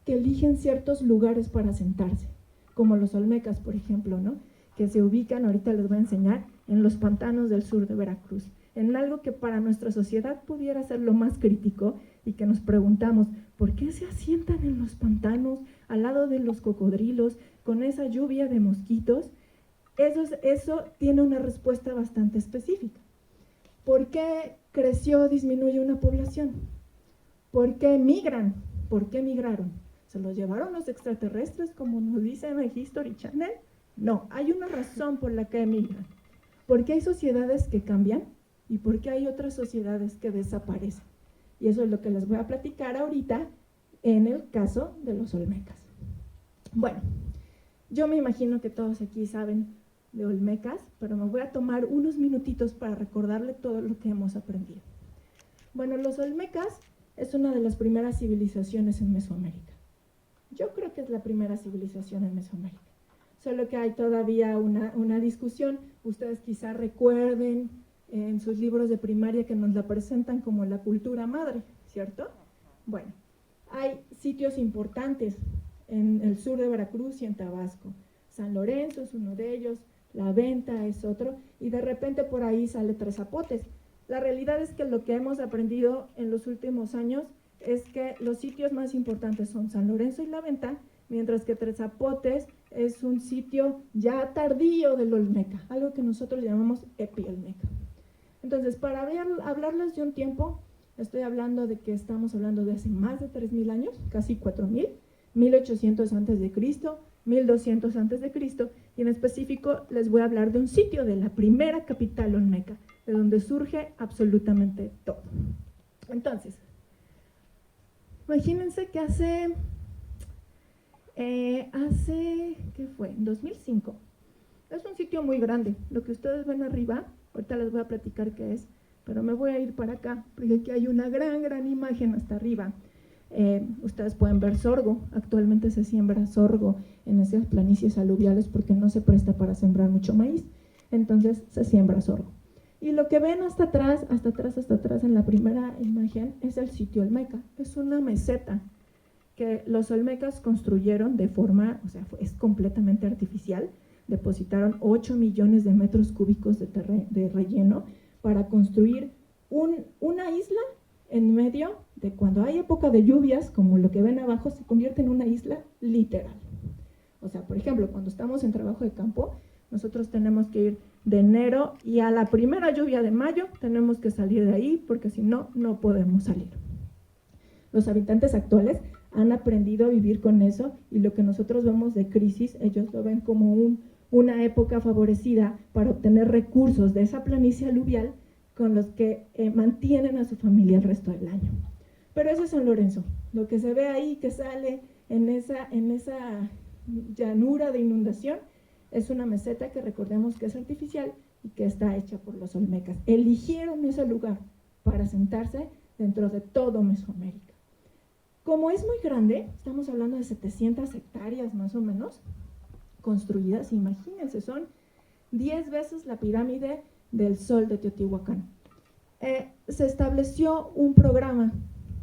que eligen ciertos lugares para asentarse? Como los olmecas, por ejemplo, ¿no? Que se ubican, ahorita les voy a enseñar, en los pantanos del sur de Veracruz, en algo que para nuestra sociedad pudiera ser lo más crítico y que nos preguntamos, ¿por qué se asientan en los pantanos, al lado de los cocodrilos, con esa lluvia de mosquitos? Eso tiene una respuesta bastante específica. ¿Por qué creció o disminuye una población? ¿Por qué migran? ¿Por qué migraron? ¿Se los llevaron los extraterrestres, como nos dice en el History Channel? No, hay una razón por la que emigran. ¿Por qué hay sociedades que cambian? ¿Y por qué hay otras sociedades que desaparecen? Y eso es lo que les voy a platicar ahorita en el caso de los olmecas. Bueno, yo me imagino que todos aquí saben de olmecas, pero me voy a tomar unos minutitos para recordarle todo lo que hemos aprendido. Bueno, los olmecas es una de las primeras civilizaciones en Mesoamérica. Yo creo que es la primera civilización en Mesoamérica. Solo que hay todavía una discusión. Ustedes quizá recuerden en sus libros de primaria que nos la presentan como la cultura madre, ¿cierto? Bueno, hay sitios importantes en el sur de Veracruz y en Tabasco. San Lorenzo es uno de ellos, La Venta es otro, y de repente por ahí sale Tres Zapotes. La realidad es que lo que hemos aprendido en los últimos años es que los sitios más importantes son San Lorenzo y La Venta, mientras que Tres Zapotes es un sitio ya tardío del Olmeca, algo que nosotros llamamos Epi-Olmeca. Entonces, para hablarles de un tiempo, estoy hablando de que estamos hablando de hace más de 3.000 años, casi 4.000, 1800 antes de Cristo, 1200 antes de Cristo, y en específico les voy a hablar de un sitio de la primera capital olmeca, de donde surge absolutamente todo. Entonces, imagínense que hace, ¿qué fue? En 2005. Es un sitio muy grande. Lo que ustedes ven arriba, ahorita les voy a platicar qué es, pero me voy a ir para acá, porque aquí hay una gran imagen hasta arriba. Ustedes pueden ver sorgo. Actualmente se siembra sorgo en esas planicies aluviales porque no se presta para sembrar mucho maíz. Entonces se siembra sorgo. Y lo que ven hasta atrás en la primera imagen es el sitio olmeca. Es una meseta que los olmecas construyeron de forma, o sea, es completamente artificial. Depositaron 8 millones de metros cúbicos de relleno para construir una isla en medio de cuando hay época de lluvias, como lo que ven abajo, se convierte en una isla literal. O sea, por ejemplo, cuando estamos en trabajo de campo, nosotros tenemos que ir de enero y a la primera lluvia de mayo tenemos que salir de ahí porque si no, no podemos salir. Los habitantes actuales han aprendido a vivir con eso y lo que nosotros vemos de crisis, ellos lo ven como una época favorecida para obtener recursos de esa planicie aluvial con los que mantienen a su familia el resto del año. Pero eso es San Lorenzo, lo que se ve ahí que sale en esa llanura de inundación es una meseta que recordemos que es artificial y que está hecha por los olmecas. Eligieron ese lugar para sentarse dentro de todo Mesoamérica. Como es muy grande, estamos hablando de 700 hectáreas más o menos construidas, imagínense, son 10 veces la pirámide del Sol de Teotihuacán. Se estableció un programa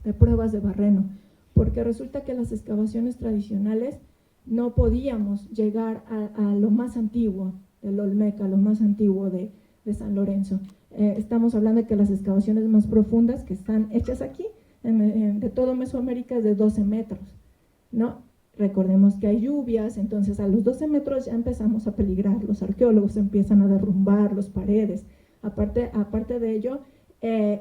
de pruebas de barreno, porque resulta que las excavaciones tradicionales no podíamos llegar a lo más antiguo del Olmeca, lo más antiguo de San Lorenzo. Estamos hablando de que las excavaciones más profundas que están hechas aquí, de todo Mesoamérica, es de 12 metros, ¿no? Recordemos que hay lluvias, entonces a los 12 metros ya empezamos a peligrar, los arqueólogos empiezan a derrumbar las paredes. Aparte de ello,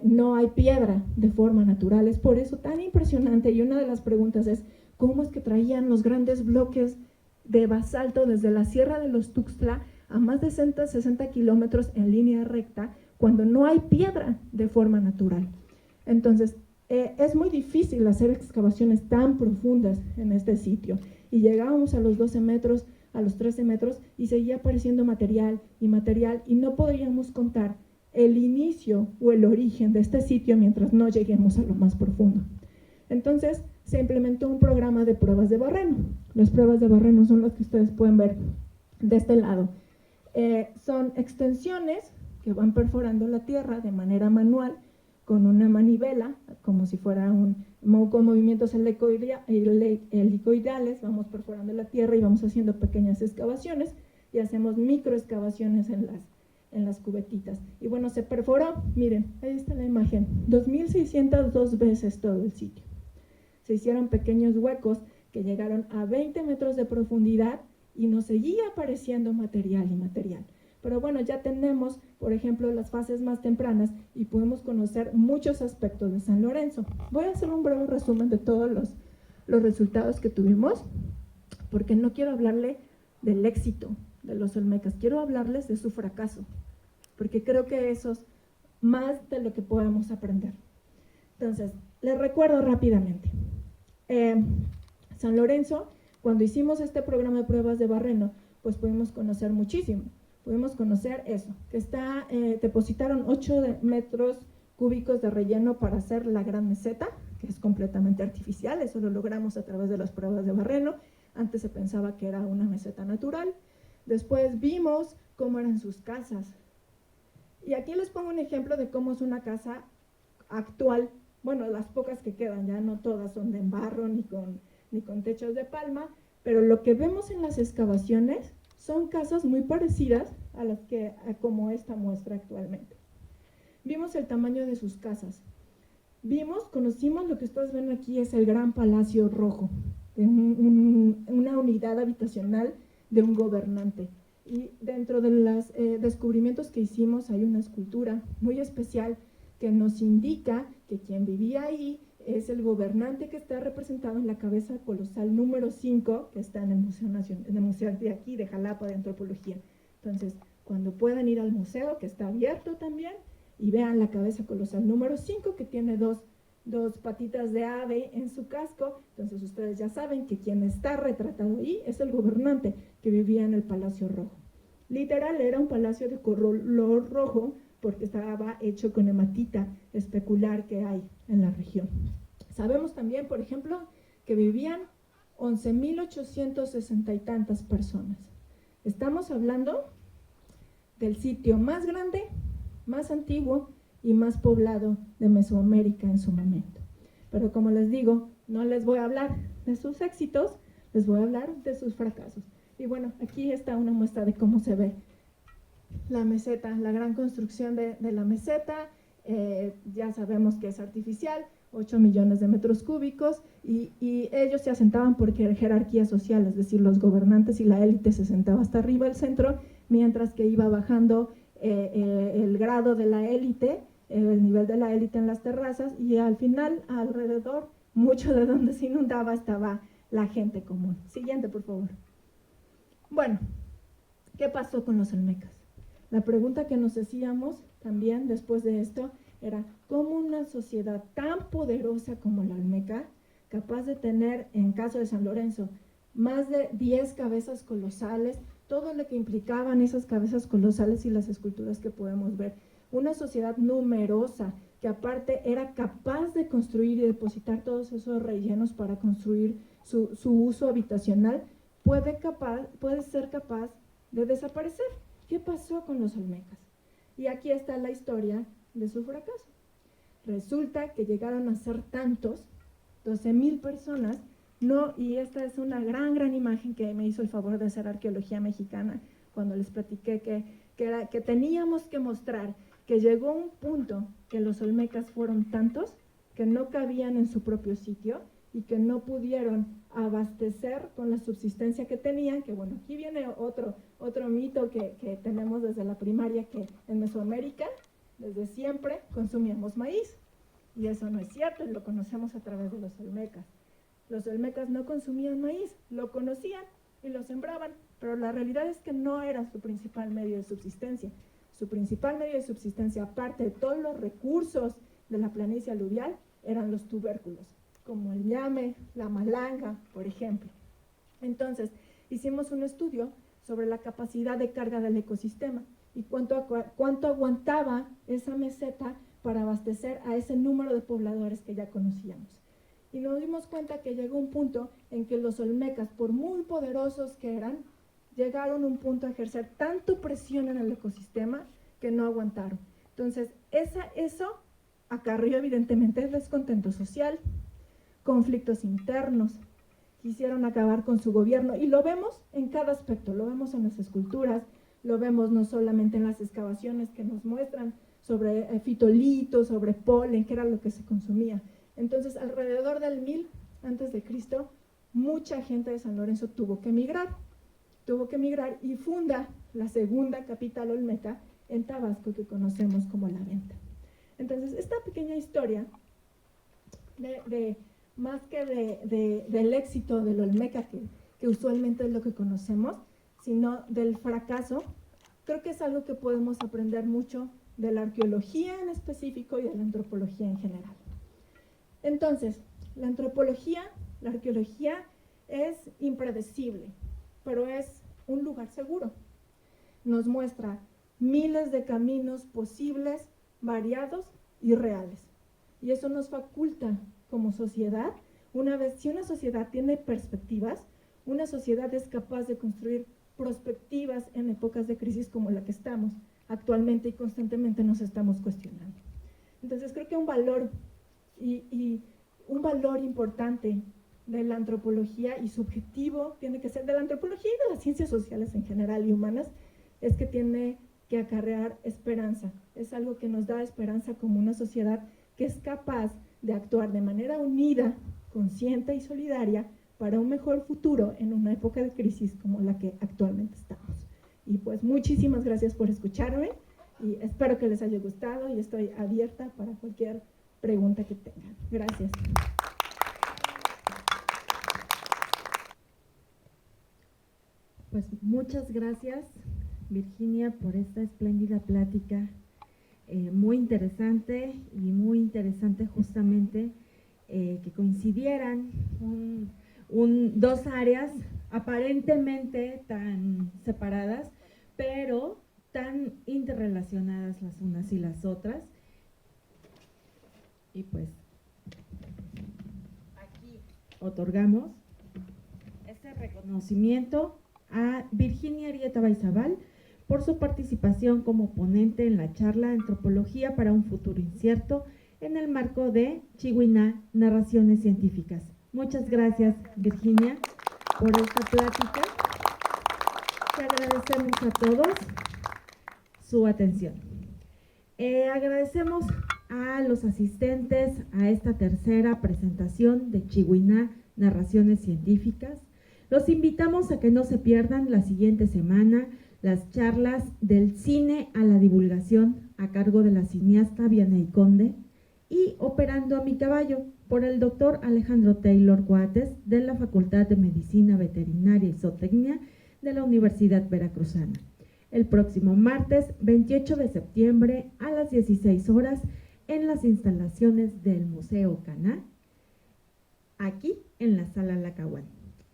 no hay piedra de forma natural, es por eso tan impresionante. Y una de las preguntas es, ¿cómo es que traían los grandes bloques de basalto desde la Sierra de los Tuxtla a más de 60 kilómetros en línea recta cuando no hay piedra de forma natural? Entonces, es muy difícil hacer excavaciones tan profundas en este sitio. Y llegábamos a los 12 metros, a los 13 metros, y seguía apareciendo material, y no podríamos contar el inicio o el origen de este sitio mientras no lleguemos a lo más profundo. Entonces, se implementó un programa de pruebas de barreno. Las pruebas de barreno son las que ustedes pueden ver de este lado. Son extensiones que van perforando la tierra de manera manual con una manivela, como si fuera con movimientos helicoidales, vamos perforando la tierra y vamos haciendo pequeñas excavaciones y hacemos microexcavaciones en las cubetitas. Y bueno, se perforó, miren, ahí está la imagen, 2.602 veces todo el sitio. Se hicieron pequeños huecos que llegaron a 20 metros de profundidad y nos seguía apareciendo material. Pero bueno, ya tenemos, por ejemplo, las fases más tempranas y podemos conocer muchos aspectos de San Lorenzo. Voy a hacer un breve resumen de todos los resultados que tuvimos, porque no quiero hablarle del éxito de los olmecas, quiero hablarles de su fracaso, porque creo que eso es más de lo que podemos aprender. Entonces, les recuerdo rápidamente. San Lorenzo, cuando hicimos este programa de pruebas de barreno, pues pudimos conocer muchísimo. Pudimos conocer eso, que depositaron 8 metros cúbicos de relleno para hacer la gran meseta, que es completamente artificial, eso lo logramos a través de las pruebas de barreno. Antes se pensaba que era una meseta natural. Después vimos cómo eran sus casas Y aquí les pongo un ejemplo de cómo es una casa actual. Bueno, las pocas que quedan, ya no todas son de barro ni con techos de palma, pero lo que vemos en las excavaciones son casas muy parecidas a las que como esta muestra actualmente. Vimos el tamaño de sus casas. Conocimos lo que ustedes ven aquí es el Gran Palacio Rojo, una unidad habitacional de un gobernante. Y dentro de los descubrimientos que hicimos hay una escultura muy especial que nos indica que quien vivía ahí es el gobernante que está representado en la cabeza colosal número 5, que está en el Museo Nacional, en el museo de aquí, de Jalapa, de Antropología. Entonces, cuando puedan ir al museo, que está abierto también, y vean la cabeza colosal número 5, que tiene dos patitas de ave en su casco, entonces ustedes ya saben que quien está retratado ahí es el gobernante que vivía en el Palacio Rojo. Literal, era un palacio de color rojo, porque estaba hecho con hematita especular que hay en la región. Sabemos también, por ejemplo, que vivían 11.860 y tantas personas. Estamos hablando del sitio más grande, más antiguo y más poblado de Mesoamérica en su momento. Pero como les digo, no les voy a hablar de sus éxitos, les voy a hablar de sus fracasos. Y bueno, aquí está una muestra de cómo se ve la meseta, la gran construcción de la meseta. Ya sabemos que es artificial, 8 millones de metros cúbicos, y ellos se asentaban por jerarquía social, es decir, los gobernantes y la élite se sentaba hasta arriba del centro, mientras que iba bajando el grado de la élite, el nivel de la élite en las terrazas, y al final, alrededor, mucho de donde se inundaba, estaba la gente común. Siguiente, por favor. Bueno, ¿qué pasó con los olmecas? La pregunta que nos hacíamos también después de esto era cómo una sociedad tan poderosa como la olmeca, capaz de tener, en caso de San Lorenzo, más de 10 cabezas colosales, todo lo que implicaban esas cabezas colosales y las esculturas que podemos ver, una sociedad numerosa que aparte era capaz de construir y depositar todos esos rellenos para construir su uso habitacional, puede ser capaz de desaparecer. ¿Qué pasó con los olmecas? Y aquí está la historia de su fracaso. Resulta que llegaron a ser tantos, 12,000 personas, y esta es una gran imagen que me hizo el favor de hacer Arqueología Mexicana, cuando les platiqué que teníamos que mostrar que llegó un punto que los olmecas fueron tantos que no cabían en su propio sitio y que no pudieron abastecer con la subsistencia que tenían, que bueno, aquí viene otro mito que tenemos desde la primaria, que en Mesoamérica, desde siempre, consumíamos maíz, y eso no es cierto, y lo conocemos a través de los olmecas. Los olmecas no consumían maíz, lo conocían y lo sembraban, pero la realidad es que no era su principal medio de subsistencia. Su principal medio de subsistencia, aparte de todos los recursos de la planicie aluvial, eran los tubérculos, como el ñame, la malanga, por ejemplo. Entonces, hicimos un estudio sobre la capacidad de carga del ecosistema y cuánto aguantaba esa meseta para abastecer a ese número de pobladores que ya conocíamos. Y nos dimos cuenta que llegó un punto en que los olmecas, por muy poderosos que eran, llegaron a un punto a ejercer tanto presión en el ecosistema que no aguantaron. Entonces, eso acarrió evidentemente descontento social, conflictos internos, quisieron acabar con su gobierno, y lo vemos en cada aspecto, lo vemos en las esculturas, lo vemos no solamente en las excavaciones que nos muestran sobre fitolitos, sobre polen, que era lo que se consumía. Entonces, alrededor del 1000 a.C., mucha gente de San Lorenzo tuvo que emigrar y funda la segunda capital olmeca en Tabasco, que conocemos como La Venta. Entonces, esta pequeña historia, más que del éxito del olmeca, que usualmente es lo que conocemos, sino del fracaso, creo que es algo que podemos aprender mucho de la arqueología en específico y de la antropología en general. Entonces, la arqueología es impredecible, pero es un lugar seguro. Nos muestra miles de caminos posibles, variados y reales. Y eso nos faculta como sociedad, si una sociedad tiene perspectivas, una sociedad es capaz de construir perspectivas en épocas de crisis como la que estamos. actualmente y constantemente nos estamos cuestionando. Entonces creo que un valor y un valor importante de la antropología, y su objetivo tiene que ser, de la antropología y de las ciencias sociales en general y humanas, es que tiene que acarrear esperanza. Es algo que nos da esperanza como una sociedad que es capaz de actuar de manera unida, consciente y solidaria para un mejor futuro en una época de crisis como la que actualmente estamos. Y pues muchísimas gracias por escucharme y espero que les haya gustado y estoy abierta para cualquier pregunta que tengan. Gracias. Pues muchas gracias, Virginia, por esta espléndida plática, muy interesante justamente que coincidieran dos áreas aparentemente tan separadas, pero tan interrelacionadas las unas y las otras. Y pues aquí otorgamos este reconocimiento a Virginia Arieta Baizabal por su participación como ponente en la charla Antropología para un futuro incierto en el marco de Chihuiná, Narraciones Científicas. Muchas gracias, Virginia, por esta plática. Te agradecemos a todos su atención. Agradecemos a los asistentes a esta tercera presentación de Chihuiná, Narraciones Científicas. Los invitamos a que no se pierdan la siguiente semana las charlas del cine a la divulgación a cargo de la cineasta Vianey Conde y Operando a mi caballo por el doctor Alejandro Taylor Coates de la Facultad de Medicina Veterinaria y Zootecnia de la Universidad Veracruzana. El próximo martes 28 de septiembre a las 16 horas en las instalaciones del Museo Caná, aquí en la Sala Lacahuán.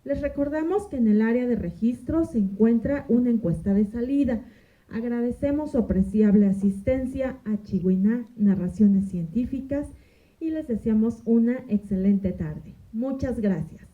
Les recordamos que en el área de registro se encuentra una encuesta de salida. Agradecemos su apreciable asistencia a Chihuiná, Narraciones Científicas y les deseamos una excelente tarde. Muchas gracias.